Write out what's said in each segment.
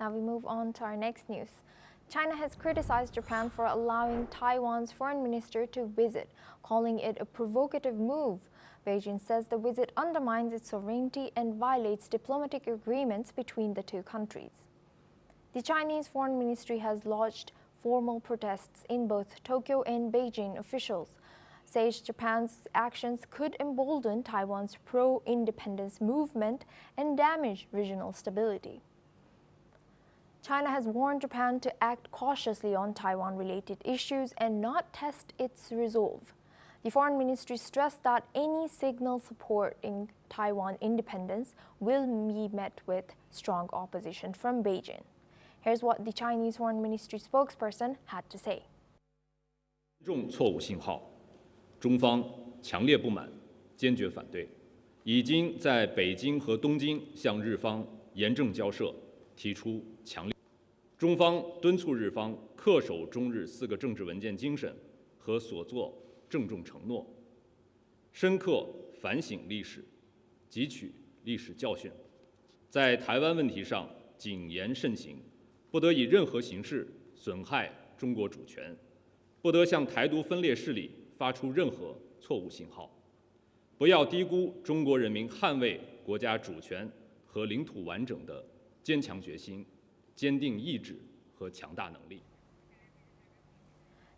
Now we move on to our next news. China has criticized Japan for allowing Taiwan's foreign minister to visit, calling it a provocative move. Beijing says the visit undermines its sovereignty and violates diplomatic agreements between the two countries. The Chinese Foreign Ministry has lodged formal protests in both Tokyo and Beijing. Officials say Japan's actions could embolden Taiwan's pro-independence movement and damage regional stability. China has warned Japan to act cautiously on Taiwan-related issues and not test its resolve. The Foreign Ministry stressed that any signal supporting Taiwan independence will be met with strong opposition from Beijing. Here's what the Chinese Foreign Ministry spokesperson had to say. 重错误信号，中方强烈不满，坚决反对，已经在北京和东京向日方严正交涉，提出强烈。中方敦促日方恪守中日4个政治文件精神和所作郑重承诺，深刻反省历史，汲取历史教训，在台湾问题上谨言慎行，不得以任何形式损害中国主权，不得向台独分裂势力发出任何错误信号，不要低估中国人民捍卫国家主权和领土完整的坚强决心、坚定意志和强大能力。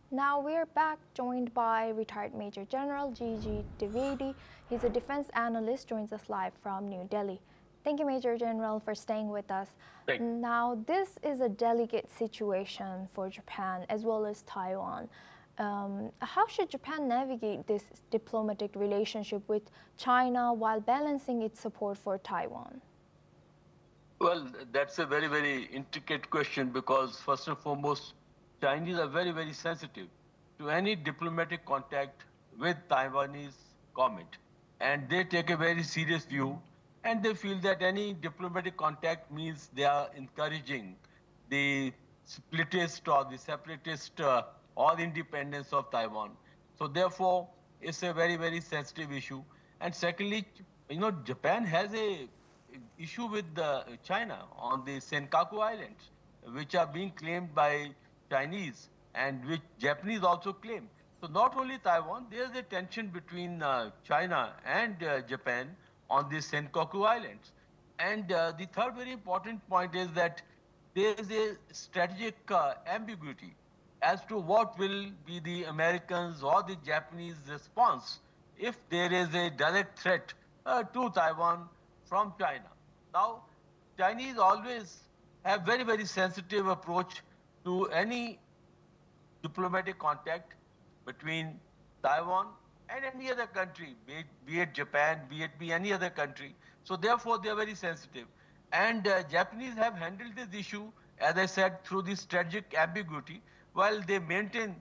Now we're back, joined by retired Major General Gigi Dwivedi. He's a defense analyst, joins us live from New Delhi. Thank you, Major General, for staying with us. Now, this is a delicate situation for Japan as well as Taiwan. How should Japan navigate this diplomatic relationship with China while balancing its support for Taiwan? Well, that's a very, very intricate question because, first and foremost, Chinese are very, very sensitive to any diplomatic contact with Taiwanese government. And they take a very serious view, and they feel that any diplomatic contact means they are encouraging the split or the separatist or independence of Taiwan. So therefore, it's a very, very sensitive issue. And secondly, Japan has a issue with China on the Senkaku Islands, which are being claimed by Chinese and which Japanese also claim. So not only Taiwan, there's a tension between China and Japan on the Senkaku Islands. And the third very important point is that there is a strategic ambiguity as to what will be the Americans or the Japanese response if there is a direct threat to Taiwan from China. Now, Chinese always have very, very sensitive approach to any diplomatic contact between Taiwan and any other country, be it Japan, be it any other country. So therefore, they are very sensitive. And Japanese have handled this issue, as I said, through the strategic ambiguity, while they maintain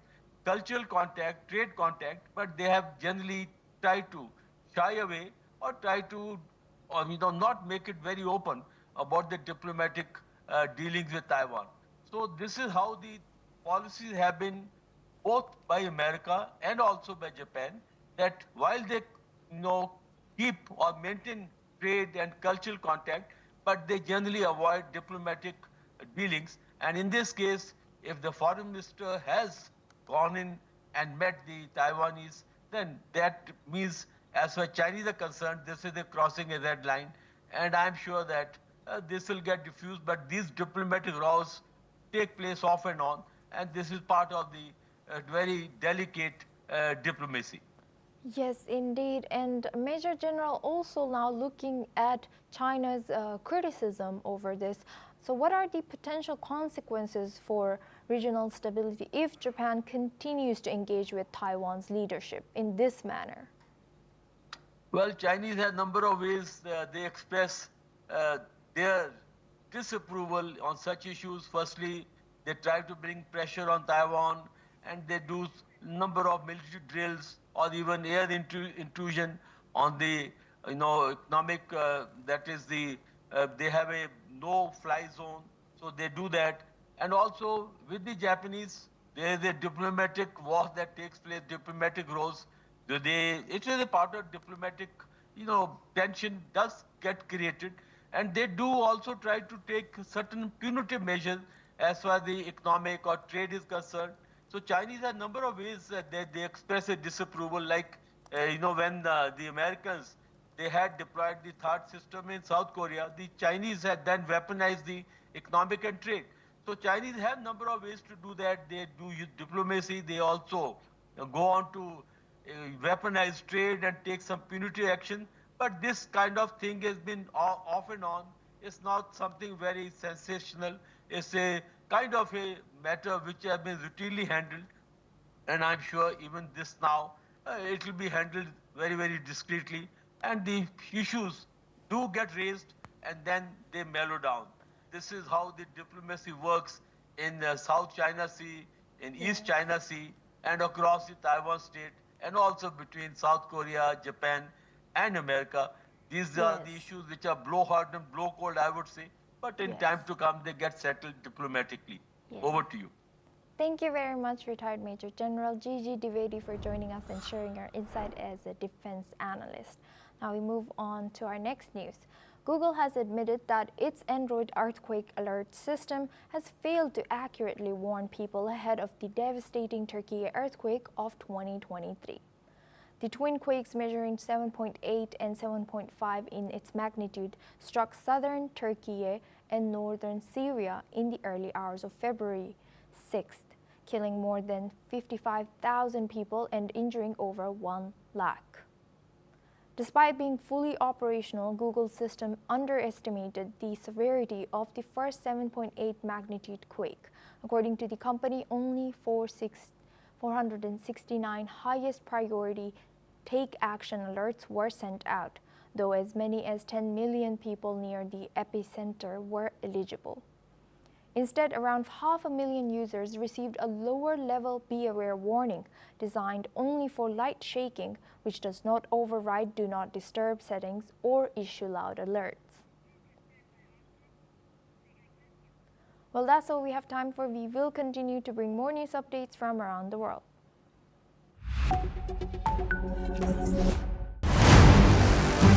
cultural contact, trade contact, but they have generally tried to shy away or try to not make it very open about the diplomatic dealings with Taiwan. So this is how the policies have been both by America and also by Japan, that while they keep or maintain trade and cultural contact, but they generally avoid diplomatic dealings. And in this case, if the foreign minister has gone in and met the Taiwanese, then that means, as far as Chinese are concerned, this is a crossing a red line. And I'm sure that this will get diffused, but these diplomatic rows take place off and on, and this is part of the very delicate diplomacy. Yes, indeed. And Major General, also now looking at China's criticism over this. So what are the potential consequences for regional stability if Japan continues to engage with Taiwan's leadership in this manner? Well, Chinese have a number of ways they express their disapproval on such issues. Firstly, they try to bring pressure on Taiwan, and they do a number of military drills or even air intrusion on the economic, that is the, they have a no-fly zone, so they do that. And also with the Japanese, there is a diplomatic war that takes place, diplomatic rows. It is a part of diplomatic, tension does get created. And they do also try to take certain punitive measures as far as the economic or trade is concerned. So Chinese have a number of ways that they express a disapproval, like, when the Americans, they had deployed the THAAD system in South Korea, the Chinese had then weaponized the economic and trade. So Chinese have a number of ways to do that. They do use diplomacy. They also go on to weaponize trade and take some punitive action. But this kind of thing has been off and on. It's not something very sensational. It's a kind of a matter which has been routinely handled. And I'm sure even this now, it will be handled very, very discreetly. And the issues do get raised and then they mellow down. This is how the diplomacy works in the South China Sea, in East China Sea, and across the Taiwan Strait, and also between South Korea, Japan, and America. These are the issues which are blow hard and blow cold, I would say. But in time to come, they get settled diplomatically. Over to you. Thank you very much, retired Major General Gigi Dwivedi, for joining us and sharing your insight as a defense analyst. Now we move on to our next news. Google has admitted that its Android earthquake alert system has failed to accurately warn people ahead of the devastating Turkey earthquake of 2023. The twin quakes measuring 7.8 and 7.5 in its magnitude struck southern Turkey and northern Syria in the early hours of February 6th, killing more than 55,000 people and injuring over 1 lakh. Despite being fully operational, Google's system underestimated the severity of the first 7.8 magnitude quake. According to the company, only 469 highest priority take action alerts were sent out, though as many as 10 million people near the epicenter were eligible. Instead, around 500,000 users received a lower-level Be Aware warning designed only for light shaking, which does not override Do Not Disturb settings or issue loud alerts. Well, that's all we have time for. We will continue to bring more news updates from around the world.